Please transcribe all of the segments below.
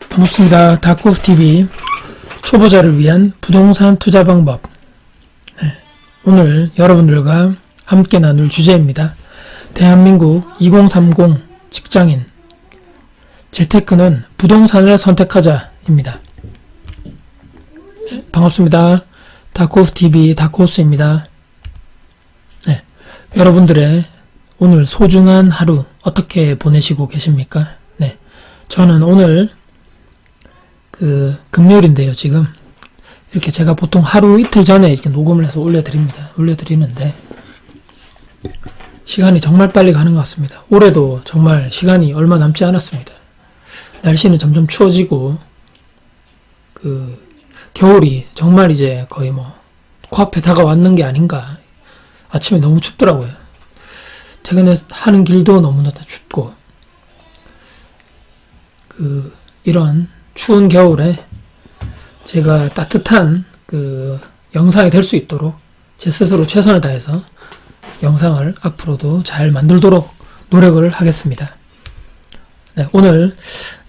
반갑습니다. 다코스TV 초보자를 위한 부동산 투자 방법. 오늘 여러분들과 함께 나눌 주제입니다. 대한민국 2030 직장인 재테크는 부동산을 선택하자입니다. 반갑습니다. 다코스TV 다코스입니다. 여러분들의 오늘 소중한 하루 어떻게 보내시고 계십니까? 저는 오늘 금요일인데요. 지금 이렇게 제가 보통 하루 이틀 전에 이렇게 녹음을 해서 올려드리는데 시간이 정말 빨리 가는 것 같습니다. 올해도 정말 시간이 얼마 남지 않았습니다. 날씨는 점점 추워지고 겨울이 정말 이제 거의 코앞에 다가왔는 게 아닌가. 아침에 너무 춥더라고요. 퇴근하는 길도 너무나 춥고 이런 추운 겨울에 제가 따뜻한 영상이 될 수 있도록 제 스스로 최선을 다해서 영상을 앞으로도 잘 만들도록 노력을 하겠습니다. 오늘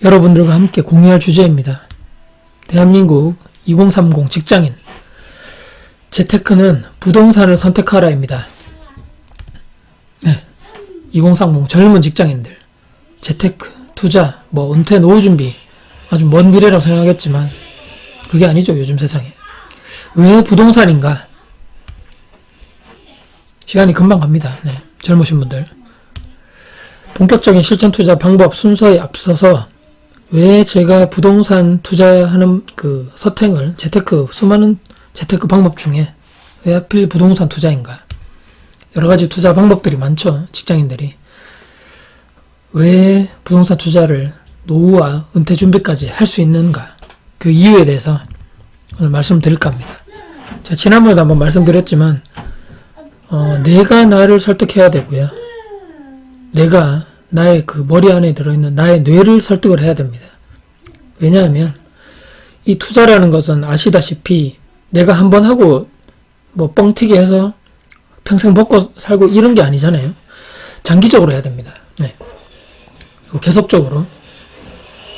여러분들과 함께 공유할 주제입니다. 대한민국 2030 직장인 재테크는 부동산을 선택하라입니다. 2030 젊은 직장인들 재테크, 투자, 은퇴, 노후 준비 아주 먼 미래라고 생각하겠지만 그게 아니죠. 요즘 세상에. 왜 부동산인가? 시간이 금방 갑니다. 젊으신 분들. 본격적인 실전 투자 방법 순서에 앞서서 왜 제가 부동산 투자하는 서탱을 수많은 재테크 방법 중에 왜 하필 부동산 투자인가? 여러 가지 투자 방법들이 많죠. 직장인들이. 왜 부동산 투자를 노후와 은퇴 준비까지 할 수 있는가? 그 이유에 대해서 오늘 말씀드릴까 합니다. 제가 지난번에도 한번 말씀드렸지만 내가 나를 설득해야 되고요. 내가 나의 머리 안에 들어있는 나의 뇌를 설득을 해야 됩니다. 왜냐하면 이 투자라는 것은 아시다시피 내가 한번 하고 뻥튀기 해서 평생 먹고 살고 이런 게 아니잖아요. 장기적으로 해야 됩니다. 그리고 계속적으로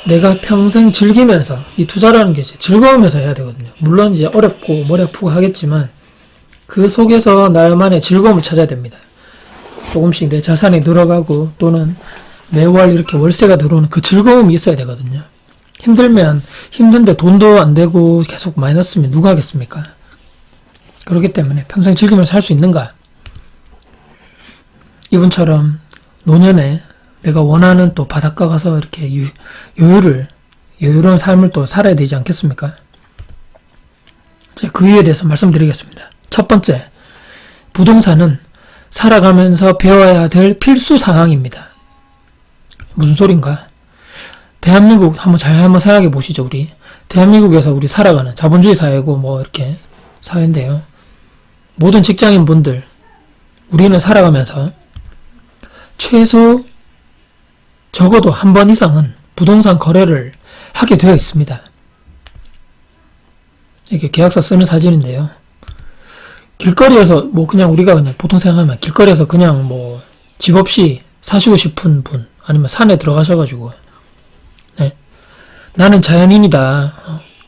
내가 평생 즐기면서 이 투자라는 게 이제 즐거우면서 해야 되거든요. 물론 이제 어렵고 머리 아프고 하겠지만 그 속에서 나만의 즐거움을 찾아야 됩니다. 조금씩 내 자산이 늘어가고 또는 매월 이렇게 월세가 들어오는 그 즐거움이 있어야 되거든요. 힘든데 돈도 안 되고 계속 마이너스면 누가 하겠습니까? 그렇기 때문에 평생 즐기면서 할 수 있는가? 이분처럼 노년에 내가 원하는 또 바닷가 가서 이렇게 여유로운 삶을 또 살아야 되지 않겠습니까? 제가 그 이유에 대해서 말씀드리겠습니다. 첫 번째, 부동산은 살아가면서 배워야 될 필수 사항입니다. 무슨 소린가? 대한민국 한번 생각해 보시죠. 우리 대한민국에서 우리 살아가는 자본주의 사회고 이렇게 사회인데요. 모든 직장인 분들 우리는 살아가면서 최소 적어도 한 번 이상은 부동산 거래를 하게 되어 있습니다. 이게 계약서 쓰는 사진인데요. 길거리에서 그냥 우리가 보통 생각하면 길거리에서 그냥 집 없이 사시고 싶은 분 아니면 산에 들어가셔가지고 나는 자연인이다.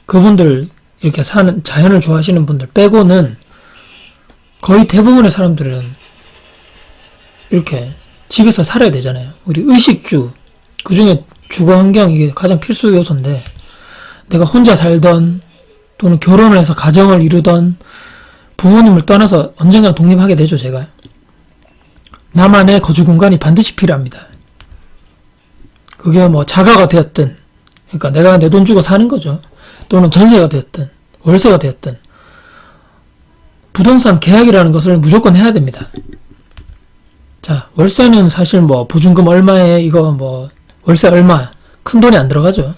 그분들 이렇게 사는 자연을 좋아하시는 분들 빼고는 거의 대부분의 사람들은 이렇게 집에서 살아야 되잖아요. 우리 의식주, 그 중에 주거 환경 이게 가장 필수 요소인데 내가 혼자 살던 또는 결혼을 해서 가정을 이루던 부모님을 떠나서 언젠가 독립하게 되죠. 제가 나만의 거주 공간이 반드시 필요합니다. 그게 자가가 되었든 그러니까 내가 내 돈 주고 사는 거죠. 또는 전세가 되었든 월세가 되었든 부동산 계약이라는 것을 무조건 해야 됩니다. 자, 월세는 사실 보증금 얼마에 이거 월세 얼마 큰 돈이 안 들어가죠.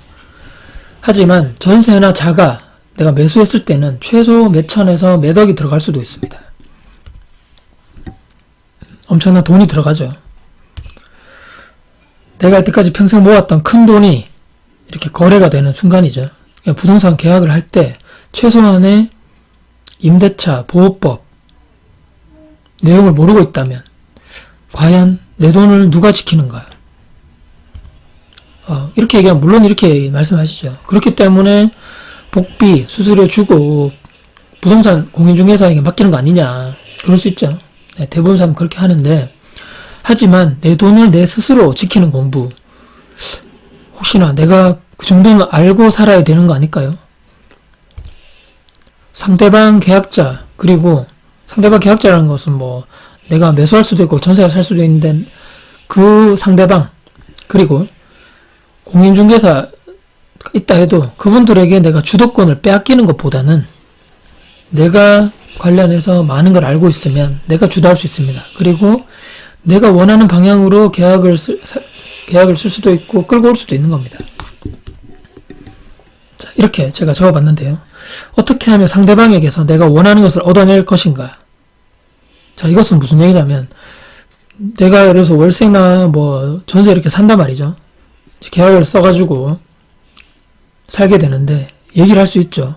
하지만 전세나 자가 내가 매수했을 때는 최소 몇 천에서 몇 억이 들어갈 수도 있습니다. 엄청난 돈이 들어가죠. 내가 이때까지 평생 모았던 큰 돈이 이렇게 거래가 되는 순간이죠. 부동산 계약을 할 때 최소한의 임대차 보호법 내용을 모르고 있다면 과연 내 돈을 누가 지키는가? 이렇게 얘기하면 물론 이렇게 말씀하시죠. 그렇기 때문에 복비, 수수료 주고 부동산 공인중개사에게 맡기는 거 아니냐. 그럴 수 있죠. 네, 대부분 사람은 그렇게 하는데, 하지만 내 돈을 내 스스로 지키는 공부, 혹시나 내가 그 정도는 알고 살아야 되는 거 아닐까요? 상대방 계약자, 그리고 상대방 계약자라는 것은 뭐 내가 매수할 수도 있고 전세를 살 수도 있는데 그 상대방, 그리고 공인중개사 있다 해도 그분들에게 내가 주도권을 빼앗기는 것보다는 내가 관련해서 많은 걸 알고 있으면 내가 주도할 수 있습니다. 그리고 내가 원하는 방향으로 계약을 쓸 수도 있고 끌고 올 수도 있는 겁니다. 자, 이렇게 제가 적어봤는데요. 어떻게 하면 상대방에게서 내가 원하는 것을 얻어낼 것인가? 자, 이것은 무슨 얘기냐면 내가 예를 들어서 월세나 뭐 전세 이렇게 산단 말이죠. 계약을 써가지고 살게 되는데 얘기를 할 수 있죠.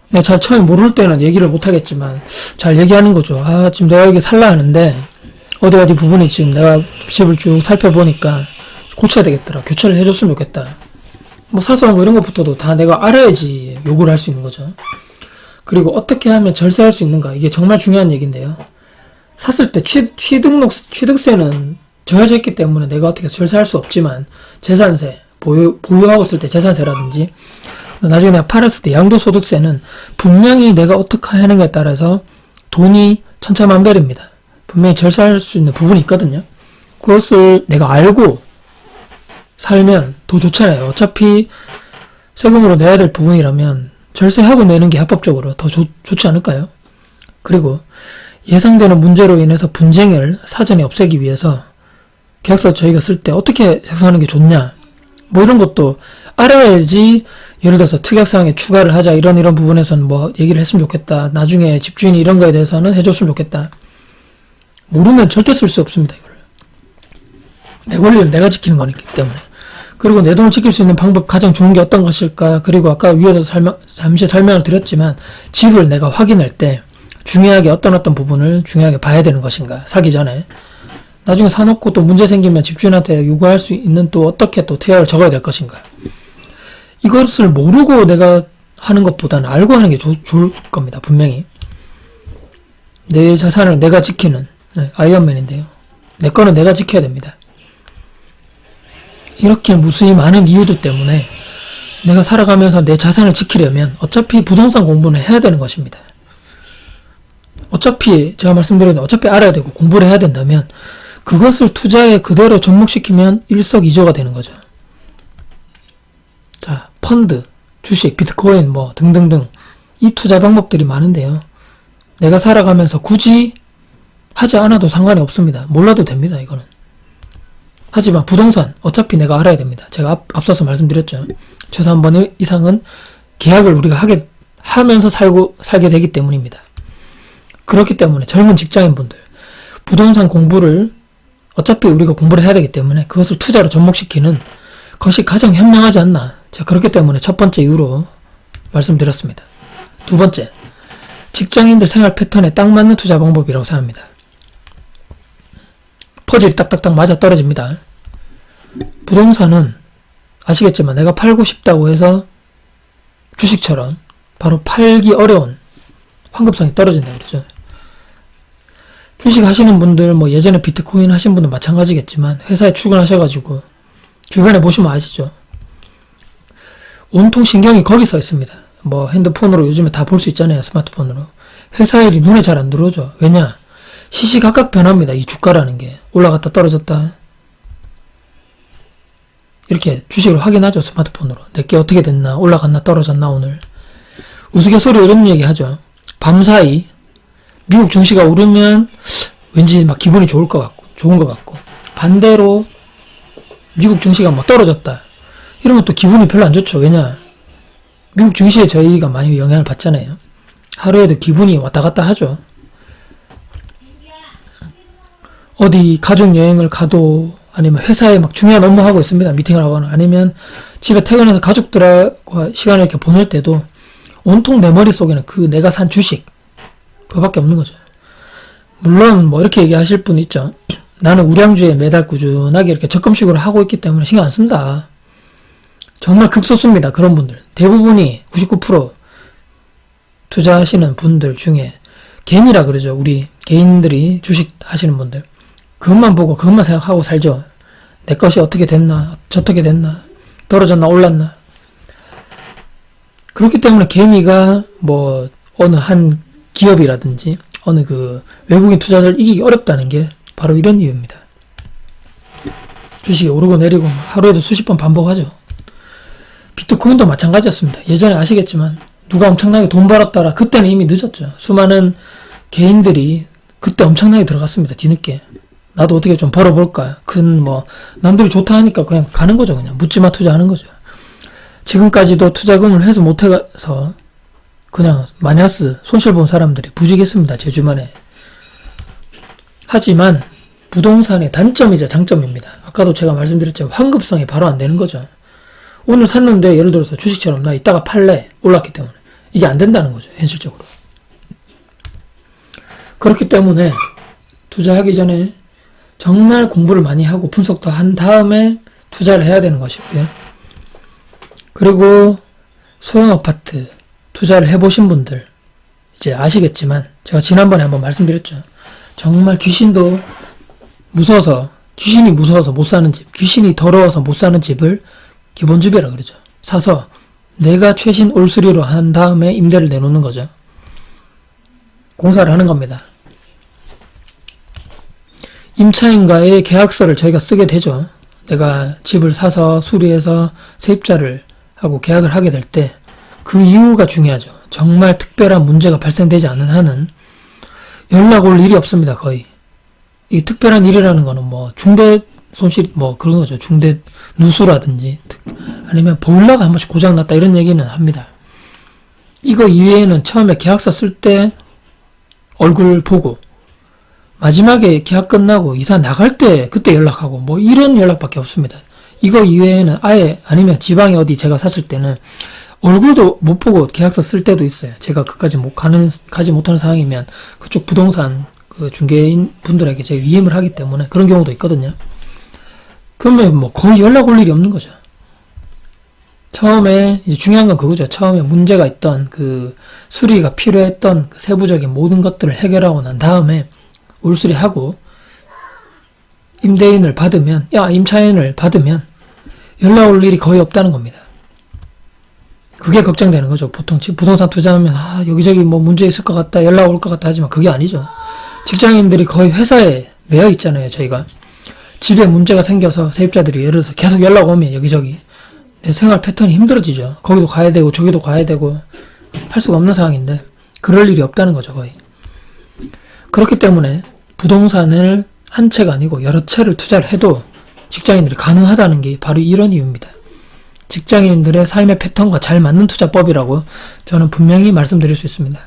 내가 잘 처음에 모를 때는 얘기를 못 하겠지만 잘 얘기하는 거죠. 지금 내가 여기 살라 하는데 어디 부분이 지금 내가 집을 쭉 살펴보니까 고쳐야 되겠더라. 교체를 해줬으면 좋겠다. 뭐 사소한 거 이런 것부터도 다 내가 알아야지 요구를 할 수 있는 거죠. 그리고 어떻게 하면 절세할 수 있는가? 이게 정말 중요한 얘기인데요. 샀을 때 취득세는 정해져 있기 때문에 내가 어떻게 절세할 수 없지만 재산세, 보유하고 있을 때 재산세라든지 나중에 내가 팔았을 때 양도소득세는 분명히 내가 어떻게 하는가에 따라서 돈이 천차만별입니다. 분명히 절세할 수 있는 부분이 있거든요. 그것을 내가 알고 살면 더 좋잖아요. 어차피 세금으로 내야 될 부분이라면 절세하고 내는 게 합법적으로 더 좋지 않을까요? 그리고 예상되는 문제로 인해서 분쟁을 사전에 없애기 위해서 계약서 저희가 쓸 때 어떻게 작성하는 게 좋냐, 뭐 이런 것도 알아야지. 예를 들어서 특약사항에 추가를 하자, 이런 부분에서는 뭐 얘기를 했으면 좋겠다, 나중에 집주인이 이런 거에 대해서는 해줬으면 좋겠다. 모르면 절대 쓸 수 없습니다. 이거를 내 권리를 내가 지키는 거기 때문에. 그리고 내 돈을 지킬 수 있는 방법 가장 좋은 게 어떤 것일까? 그리고 아까 위에서 잠시 설명을 드렸지만 집을 내가 확인할 때 중요하게 어떤 부분을 중요하게 봐야 되는 것인가, 사기 전에. 나중에 사놓고 또 문제 생기면 집주인한테 요구할 수 있는 또 어떻게 또 특약을 적어야 될 것인가. 이것을 모르고 내가 하는 것보다는 알고 하는 게 좋을 겁니다. 분명히. 내 자산을 내가 지키는, 아이언맨인데요. 내 거는 내가 지켜야 됩니다. 이렇게 무수히 많은 이유들 때문에 내가 살아가면서 내 자산을 지키려면 어차피 부동산 공부는 해야 되는 것입니다. 어차피 제가 말씀드렸는데 어차피 알아야 되고 공부를 해야 된다면 그것을 투자에 그대로 접목시키면 일석이조가 되는 거죠. 자, 펀드, 주식, 비트코인 뭐 등등등 이 투자 방법들이 많은데요. 내가 살아가면서 굳이 하지 않아도 상관이 없습니다. 몰라도 됩니다. 이거는. 하지만 부동산 어차피 내가 알아야 됩니다. 제가 앞서서 말씀드렸죠. 최소 한 번 이상은 계약을 우리가 하면서 살게 되기 때문입니다. 그렇기 때문에 젊은 직장인분들 부동산 공부를 어차피 우리가 공부를 해야 되기 때문에 그것을 투자로 접목시키는 것이 가장 현명하지 않나. 자, 그렇기 때문에 첫 번째 이유로 말씀드렸습니다. 두 번째, 직장인들 생활 패턴에 딱 맞는 투자 방법이라고 생각합니다. 퍼즐이 딱딱딱 맞아 떨어집니다. 부동산은 아시겠지만 내가 팔고 싶다고 해서 주식처럼 바로 팔기 어려운 환급성이 떨어진다 그러죠. 주식 하시는 분들, 뭐 예전에 비트코인 하신 분들 마찬가지겠지만 회사에 출근하셔가지고 주변에 보시면 아시죠. 온통 신경이 거기 써 있습니다. 뭐 핸드폰으로 요즘에 다 볼 수 있잖아요. 스마트폰으로. 회사 일이 눈에 잘 안 들어오죠. 왜냐? 시시각각 변합니다. 이 주가라는 게. 올라갔다 떨어졌다. 이렇게 주식을 확인하죠. 스마트폰으로. 내게 어떻게 됐나, 올라갔나 떨어졌나 오늘. 우스갯소리로 이런 얘기 하죠. 밤사이 미국 증시가 오르면 왠지 막 기분이 좋은 것 같고 반대로 미국 증시가 뭐 떨어졌다 이러면 또 기분이 별로 안 좋죠. 왜냐? 미국 증시에 저희가 많이 영향을 받잖아요. 하루에도 기분이 왔다 갔다 하죠. 어디 가족 여행을 가도 아니면 회사에 막 중요한 업무 하고 있습니다. 미팅을 하거나 아니면 집에 퇴근해서 가족들과 시간을 이렇게 보낼 때도 온통 내 머릿속에는 그 내가 산 주식 그거밖에 없는 거죠. 물론 뭐 이렇게 얘기하실 분 있죠. 나는 우량주에 매달 꾸준하게 이렇게 적금식으로 하고 있기 때문에 신경 안 쓴다. 정말 극소수입니다. 그런 분들. 대부분이 99% 투자하시는 분들 중에 개인이라 그러죠. 우리 개인들이 주식 하시는 분들. 그것만 보고 그것만 생각하고 살죠. 내 것이 어떻게 됐나, 저떻게 됐나, 떨어졌나, 올랐나. 그렇기 때문에 개미가 뭐 어느 한 기업이라든지 어느 그 외국인 투자자를 이기기 어렵다는 게 바로 이런 이유입니다. 주식이 오르고 내리고 하루에도 수십 번 반복하죠. 비트코인도 마찬가지였습니다. 예전에 아시겠지만 누가 엄청나게 돈 벌었더라. 그때는 이미 늦었죠. 수많은 개인들이 그때 엄청나게 들어갔습니다. 뒤늦게. 나도 어떻게 좀 벌어볼까. 남들이 좋다 하니까 그냥 가는 거죠. 그냥 묻지마 투자하는 거죠. 지금까지도 투자금을 회수 못해서 그냥 마이너스 손실 본 사람들이 부지겠습니다. 제 주변에. 하지만 부동산의 단점이자 장점입니다. 아까도 제가 말씀드렸지만 환급성이 바로 안 되는 거죠. 오늘 샀는데 예를 들어서 주식처럼 나 이따가 팔래. 올랐기 때문에. 이게 안 된다는 거죠. 현실적으로. 그렇기 때문에 투자하기 전에 정말 공부를 많이 하고 분석도 한 다음에 투자를 해야 되는 것이고요. 그리고 소형 아파트 투자를 해보신 분들 이제 아시겠지만 제가 지난번에 한번 말씀드렸죠. 정말 귀신이 무서워서 못 사는 집, 귀신이 더러워서 못 사는 집을 기본주비라 그러죠. 사서 내가 최신 올수리로 한 다음에 임대를 내놓는 거죠. 공사를 하는 겁니다. 임차인과의 계약서를 저희가 쓰게 되죠. 내가 집을 사서 수리해서 세입자를 하고 계약을 하게 될 때 그 이유가 중요하죠. 정말 특별한 문제가 발생되지 않는 한은 연락 올 일이 없습니다. 거의. 이 특별한 일이라는 거는 뭐 중대 손실 그런 거죠. 중대 누수라든지 아니면 보일러가 한 번씩 고장났다 이런 얘기는 합니다. 이거 이외에는 처음에 계약서 쓸 때 얼굴 보고 마지막에 계약 끝나고 이사 나갈 때 그때 연락하고 뭐 이런 연락밖에 없습니다. 이거 이외에는 아예 아니면 지방에 어디 제가 샀을 때는 얼굴도 못 보고 계약서 쓸 때도 있어요. 제가 그까지 가지 못하는 상황이면 그쪽 부동산 그 중개인 분들에게 제가 위임을 하기 때문에 그런 경우도 있거든요. 그러면 뭐 거의 연락 올 일이 없는 거죠. 처음에 이제 중요한 건 그거죠. 처음에 문제가 있던 그 수리가 필요했던 그 세부적인 모든 것들을 해결하고 난 다음에 올수리하고 임차인을 받으면 연락 올 일이 거의 없다는 겁니다. 그게 걱정되는 거죠. 보통 부동산 투자하면 여기저기 뭐 문제 있을 것 같다, 연락 올 것 같다 하지만 그게 아니죠. 직장인들이 거의 회사에 매여 있잖아요. 저희가 집에 문제가 생겨서 세입자들이 예를 들어서 계속 연락 오면 여기저기 내 생활 패턴이 힘들어지죠. 거기도 가야 되고 저기도 가야 되고 할 수가 없는 상황인데 그럴 일이 없다는 거죠. 거의. 그렇기 때문에 부동산을 한 채가 아니고 여러 채를 투자를 해도 직장인들이 가능하다는 게 바로 이런 이유입니다. 직장인들의 삶의 패턴과 잘 맞는 투자법이라고 저는 분명히 말씀드릴 수 있습니다.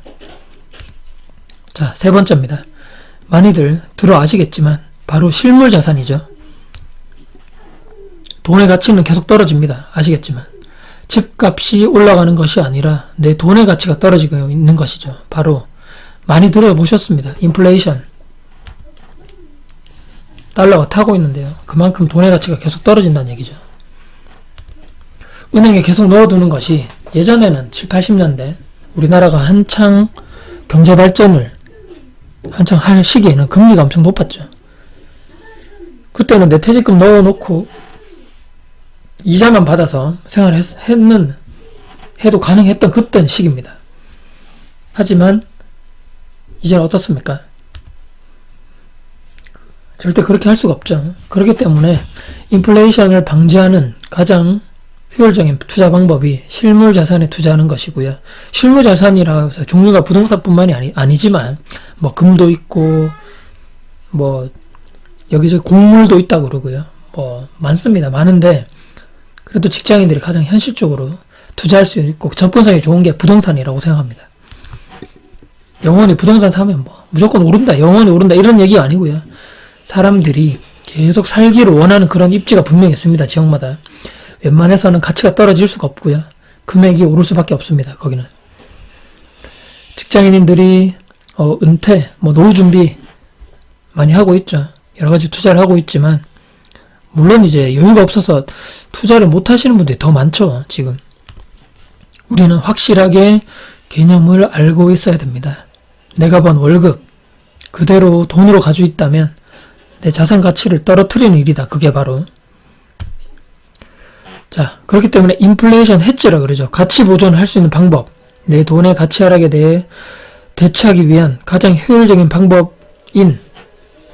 자, 세 번째입니다. 많이들 들어 아시겠지만 바로 실물 자산이죠. 돈의 가치는 계속 떨어집니다. 아시겠지만 집값이 올라가는 것이 아니라 내 돈의 가치가 떨어지고 있는 것이죠. 바로 많이 들어보셨습니다. 인플레이션. 달러가 타고 있는데요. 그만큼 돈의 가치가 계속 떨어진다는 얘기죠. 은행에 계속 넣어두는 것이 예전에는 7, 80년대 우리나라가 한창 경제 발전을 한창 할 시기에는 금리가 엄청 높았죠. 그때는 내 퇴직금 넣어놓고 이자만 받아서 해도 가능했던 그때 시기입니다. 하지만 이제는 어떻습니까? 절대 그렇게 할 수가 없죠. 그렇기 때문에 인플레이션을 방지하는 가장 효율적인 투자 방법이 실물 자산에 투자하는 것이고요. 실물 자산이라 해서 종류가 부동산뿐만이 아니지만 뭐 금도 있고 뭐 여기저기 곡물도 있다고 그러고요. 뭐 많습니다. 많은데 그래도 직장인들이 가장 현실적으로 투자할 수 있고 접근성이 좋은 게 부동산이라고 생각합니다. 영원히 부동산 사면 뭐 무조건 오른다, 영원히 오른다 이런 얘기가 아니고요. 사람들이 계속 살기를 원하는 그런 입지가 분명히 있습니다. 지역마다. 웬만해서는 가치가 떨어질 수가 없고요. 금액이 오를 수밖에 없습니다. 거기는. 직장인들이 은퇴, 노후 준비 많이 하고 있죠. 여러 가지 투자를 하고 있지만 물론 이제 여유가 없어서 투자를 못 하시는 분들이 더 많죠. 지금. 우리는 확실하게 개념을 알고 있어야 됩니다. 내가 번 월급 그대로 돈으로 가지고 있다면 내 자산 가치를 떨어뜨리는 일이다. 그게 바로. 자, 그렇기 때문에 인플레이션 해지라 그러죠. 가치 보존을 할 수 있는 방법. 내 돈의 가치 하락에 대해 대처하기 위한 가장 효율적인 방법인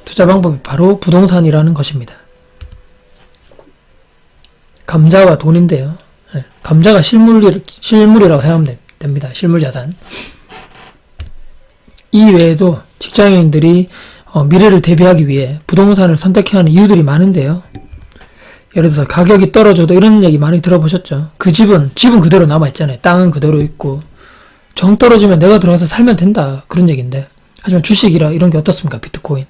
투자 방법이 바로 부동산이라는 것입니다. 감자와 돈인데요. 감자가 실물이라고 생각하면 됩니다. 실물 자산. 이 외에도 직장인들이 미래를 대비하기 위해 부동산을 선택해야 하는 이유들이 많은데요. 예를 들어서 가격이 떨어져도 이런 얘기 많이 들어보셨죠. 그 집은 그대로 남아있잖아요. 땅은 그대로 있고 정 떨어지면 내가 들어가서 살면 된다. 그런 얘기인데 하지만 주식이라 이런 게 어떻습니까? 비트코인.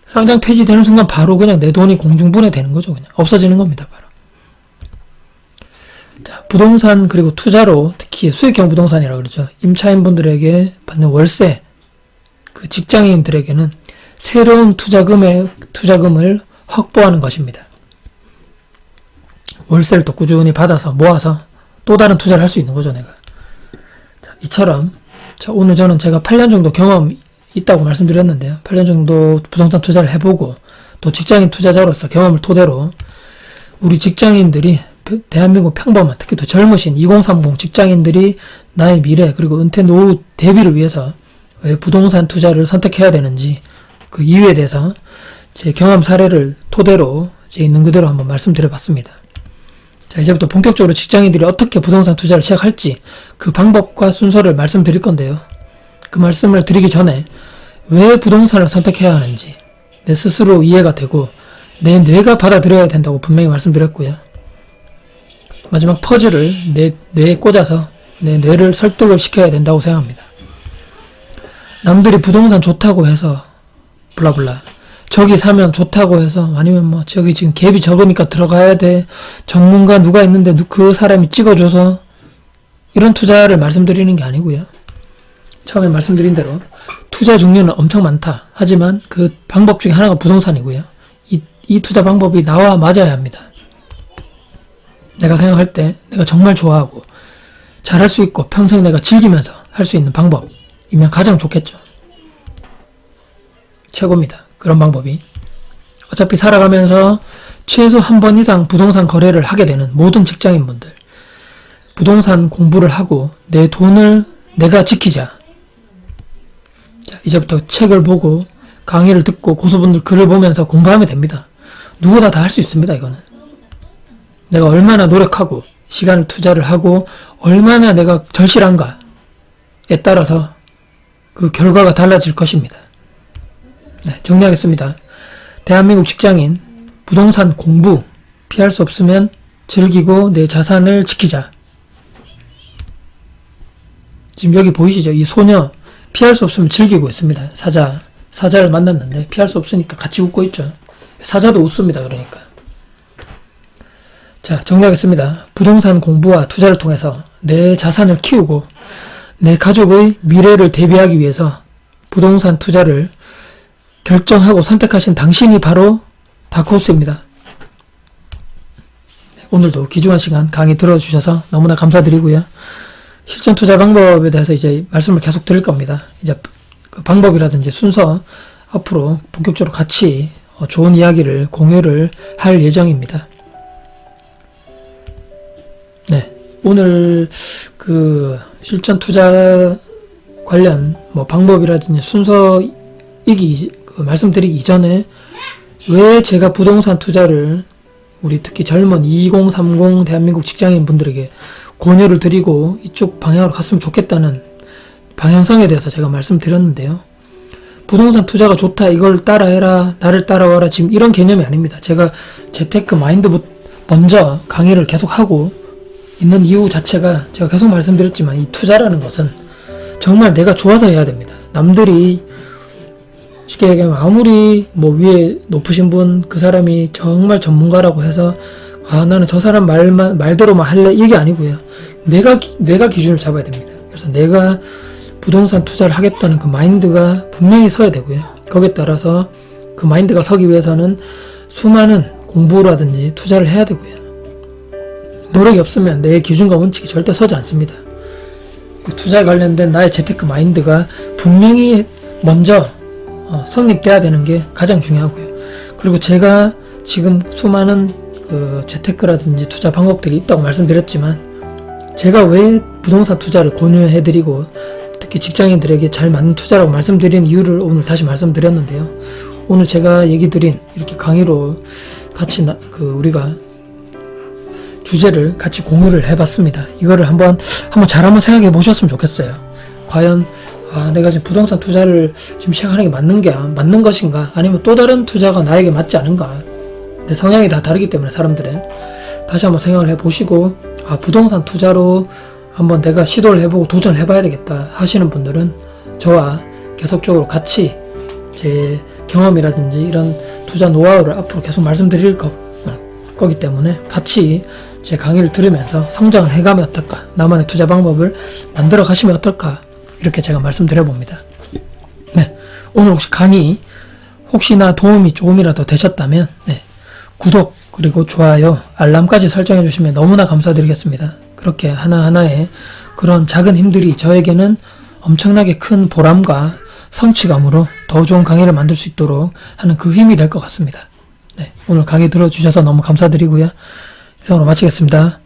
상장 폐지되는 순간 바로 그냥 내 돈이 공중분해되는 거죠. 그냥 없어지는 겁니다. 바로. 자, 부동산 그리고 투자로 특히 수익형 부동산이라고 그러죠. 임차인분들에게 받는 월세, 그 직장인들에게는 새로운 투자금을 확보하는 것입니다. 월세를 또 꾸준히 받아서 모아서 또 다른 투자를 할 수 있는 거죠, 내가. 자, 이처럼 오늘 저는 제가 8년 정도 경험이 있다고 말씀드렸는데요. 8년 정도 부동산 투자를 해보고 또 직장인 투자자로서 경험을 토대로 우리 직장인들이 대한민국 평범한 특히 더 젊으신 2030 직장인들이 나의 미래 그리고 은퇴 노후 대비를 위해서 왜 부동산 투자를 선택해야 되는지 그 이유에 대해서 제 경험 사례를 토대로 제 있는 그대로 한번 말씀드려봤습니다. 자, 이제부터 본격적으로 직장인들이 어떻게 부동산 투자를 시작할지 그 방법과 순서를 말씀드릴 건데요. 그 말씀을 드리기 전에 왜 부동산을 선택해야 하는지 내 스스로 이해가 되고 내 뇌가 받아들여야 된다고 분명히 말씀드렸고요. 마지막 퍼즐을 내 뇌에 꽂아서 내 뇌를 설득을 시켜야 된다고 생각합니다. 남들이 부동산 좋다고 해서 블라블라 저기 사면 좋다고 해서 아니면 저기 지금 갭이 적으니까 들어가야 돼 전문가 누가 있는데 그 사람이 찍어줘서 이런 투자를 말씀드리는 게 아니고요. 처음에 말씀드린 대로 투자 종류는 엄청 많다. 하지만 그 방법 중에 하나가 부동산이고요. 이 투자 방법이 나와 맞아야 합니다. 내가 생각할 때 내가 정말 좋아하고 잘할 수 있고 평생 내가 즐기면서 할 수 있는 방법이면 가장 좋겠죠. 최고입니다. 그런 방법이. 어차피 살아가면서 최소 한 번 이상 부동산 거래를 하게 되는 모든 직장인분들 부동산 공부를 하고 내 돈을 내가 지키자. 자, 이제부터 책을 보고 강의를 듣고 고수분들 글을 보면서 공부하면 됩니다. 누구나 다 할 수 있습니다. 이거는. 내가 얼마나 노력하고 시간을 투자를 하고 얼마나 내가 절실한가에 따라서 그 결과가 달라질 것입니다. 네, 정리하겠습니다. 대한민국 직장인 부동산 공부 피할 수 없으면 즐기고 내 자산을 지키자. 지금 여기 보이시죠? 이 소녀 피할 수 없으면 즐기고 있습니다. 사자를 만났는데 피할 수 없으니까 같이 웃고 있죠. 사자도 웃습니다. 그러니까. 자, 정리하겠습니다. 부동산 공부와 투자를 통해서 내 자산을 키우고 내 가족의 미래를 대비하기 위해서 부동산 투자를 결정하고 선택하신 당신이 바로 다크호스입니다. 오늘도 귀중한 시간 강의 들어주셔서 너무나 감사드리고요. 실전 투자 방법에 대해서 이제 말씀을 계속 드릴 겁니다. 이제 그 방법이라든지 순서 앞으로 본격적으로 같이 좋은 이야기를 공유를 할 예정입니다. 네, 오늘 그 실전 투자 관련 방법이라든지 순서 말씀드리기 이전에 왜 제가 부동산 투자를 우리 특히 젊은 2030 대한민국 직장인 분들에게 권유를 드리고 이쪽 방향으로 갔으면 좋겠다는 방향성에 대해서 제가 말씀드렸는데요. 부동산 투자가 좋다, 이걸 따라해라, 나를 따라와라, 지금 이런 개념이 아닙니다. 제가 재테크 마인드부터 먼저 강의를 계속하고 있는 이유 자체가 제가 계속 말씀드렸지만 이 투자라는 것은 정말 내가 좋아서 해야 됩니다. 남들이 쉽게 얘기하면 아무리 뭐 위에 높으신 분 그 사람이 정말 전문가라고 해서 아 나는 저 사람 말대로만 할래 이게 아니고요. 내가 기준을 잡아야 됩니다. 그래서 내가 부동산 투자를 하겠다는 그 마인드가 분명히 서야 되고요. 거기에 따라서 그 마인드가 서기 위해서는 수많은 공부라든지 투자를 해야 되고요. 노력이 없으면 내 기준과 원칙이 절대 서지 않습니다. 투자에 관련된 나의 재테크 마인드가 분명히 먼저 성립돼야 되는 게 가장 중요하고요. 그리고 제가 지금 수많은 그 재테크라든지 투자 방법들이 있다고 말씀드렸지만 제가 왜 부동산 투자를 권유해드리고 특히 직장인들에게 잘 맞는 투자라고 말씀드린 이유를 오늘 다시 말씀드렸는데요. 오늘 제가 얘기 드린 이렇게 강의로 같이 우리가 주제를 같이 공유를 해봤습니다. 이거를 한번 잘 한번 생각해 보셨으면 좋겠어요. 과연 내가 지금 부동산 투자를 지금 시작하는 게 맞는 것인가? 아니면 또 다른 투자가 나에게 맞지 않은가? 내 성향이 다 다르기 때문에 사람들은 다시 한번 생각을 해보시고 부동산 투자로 한번 내가 시도를 해보고 도전을 해봐야 되겠다 하시는 분들은 저와 계속적으로 같이 제 경험이라든지 이런 투자 노하우를 앞으로 계속 말씀드릴 거기 때문에 같이 제 강의를 들으면서 성장을 해가면 어떨까, 나만의 투자 방법을 만들어 가시면 어떨까, 이렇게 제가 말씀드려 봅니다. 네, 오늘 혹시 강의 혹시나 도움이 조금이라도 되셨다면 구독 그리고 좋아요 알람까지 설정해 주시면 너무나 감사드리겠습니다. 그렇게 하나하나의 그런 작은 힘들이 저에게는 엄청나게 큰 보람과 성취감으로 더 좋은 강의를 만들 수 있도록 하는 그 힘이 될 것 같습니다. 네, 오늘 강의 들어주셔서 너무 감사드리고요. 이상으로 마치겠습니다.